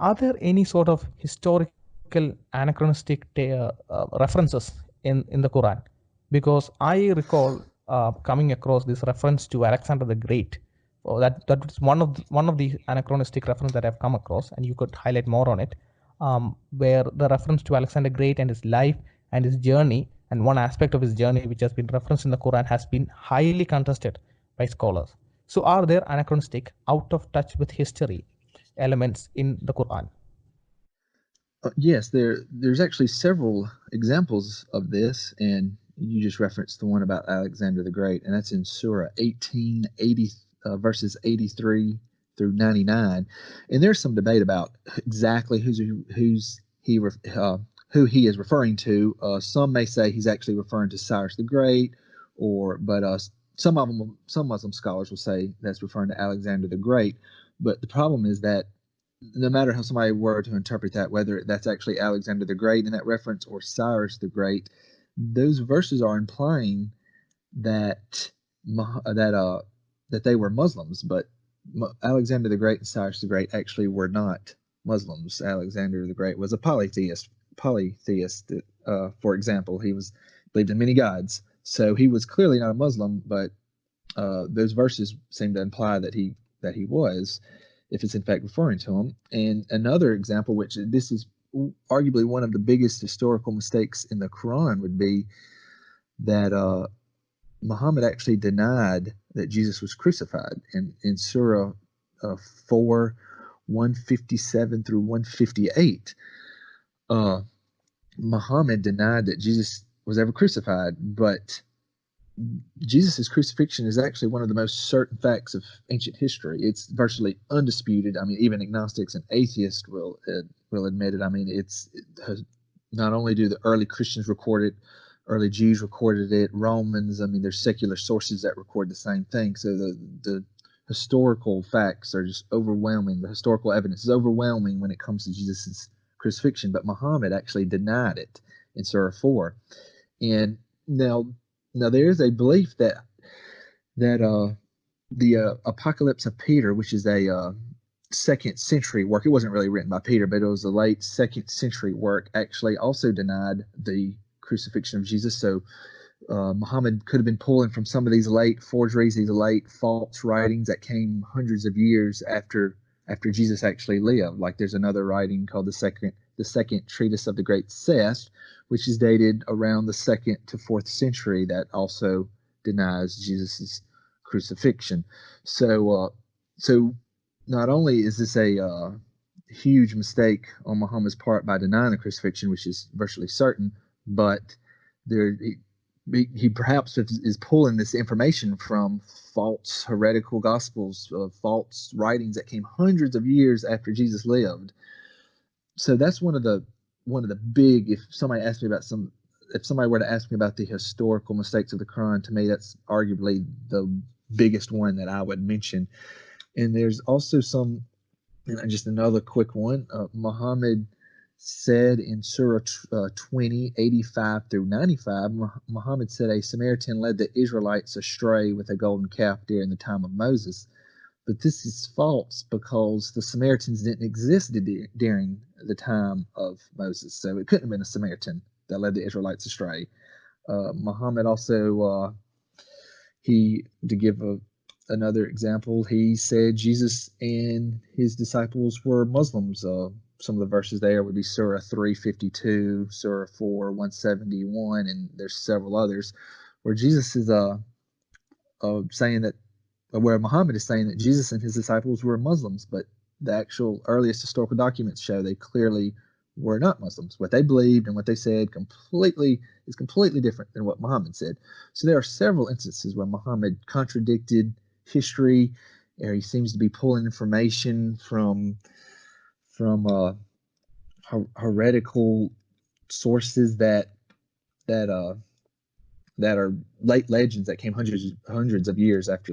are there any sort of historical anachronistic references in the Quran? Because I recall coming across this reference to Alexander the Great. That was one of the anachronistic reference that I've come across, and you could highlight more on it, where the reference to Alexander Great and his life and his journey, and one aspect of his journey which has been referenced in the Quran, has been highly contested by scholars. So are there anachronistic, out of touch with history elements in the Quran? Yes, there's actually several examples of this, and you just referenced the one about Alexander the Great, and that's in Surah 1880, verses 83 through 99. And there's some debate about exactly who he is referring to. Some may say he's actually referring to Cyrus the Great, but some Muslim scholars will say that's referring to Alexander the Great. But the problem is that no matter how somebody were to interpret that, whether that's actually Alexander the Great in that reference or Cyrus the Great, those verses are implying that they were Muslims, but Alexander the Great and Cyrus the Great actually were not Muslims. Alexander the Great was a polytheist. For example, he believed in many gods, so he was clearly not a Muslim. But those verses seem to imply that he was, if it's in fact referring to him. And another example, which this is arguably one of the biggest historical mistakes in the Quran, would be that Muhammad actually denied that Jesus was crucified. In Surah 4, 157 through 158, Muhammad denied that Jesus was ever crucified, but Jesus' crucifixion is actually one of the most certain facts of ancient history. It's virtually undisputed. I mean, even agnostics and atheists will admit it. I mean, not only do the early Christians record it, early Jews recorded it, Romans. I mean, there's secular sources that record the same thing. So the historical facts are just overwhelming. The historical evidence is overwhelming when it comes to Jesus' crucifixion. But Muhammad actually denied it in Surah 4. And now there is a belief that the Apocalypse of Peter, which is a 2nd century work, it wasn't really written by Peter, but it was a late 2nd century work, actually also denied the crucifixion of Jesus. So Muhammad could have been pulling from some of these late forgeries, these late false writings that came hundreds of years after Jesus actually lived. Like there's another writing called the second treatise of the Great SAFT, which is dated around the 2nd to 4th century, that also denies Jesus' crucifixion. So not only is this a huge mistake on Muhammad's part by denying the crucifixion, which is virtually certain, but he perhaps is pulling this information from false heretical gospels, false writings that came hundreds of years after Jesus lived. So that's one of the big, if somebody were to ask me about the historical mistakes of the Quran, to me that's arguably the biggest one that I would mention. And there's also just another quick one. Muhammad said in Surah 20, 85 through 95, Muhammad said a Samaritan led the Israelites astray with a golden calf during the time of Moses. But this is false, because the Samaritans didn't exist during the time of Moses. So it couldn't have been a Samaritan that led the Israelites astray. Muhammad also, to give another example, he said Jesus and his disciples were Muslims. Some of the verses there would be Surah 352, Surah 4, 171, and there's several others where Jesus is saying that, where Muhammad is saying that Jesus and his disciples were Muslims, but the actual earliest historical documents show they clearly were not Muslims. What they believed and what they said is completely different than what Muhammad said. So there are several instances where Muhammad contradicted history, or he seems to be pulling information from heretical sources that are late legends that came hundreds of years after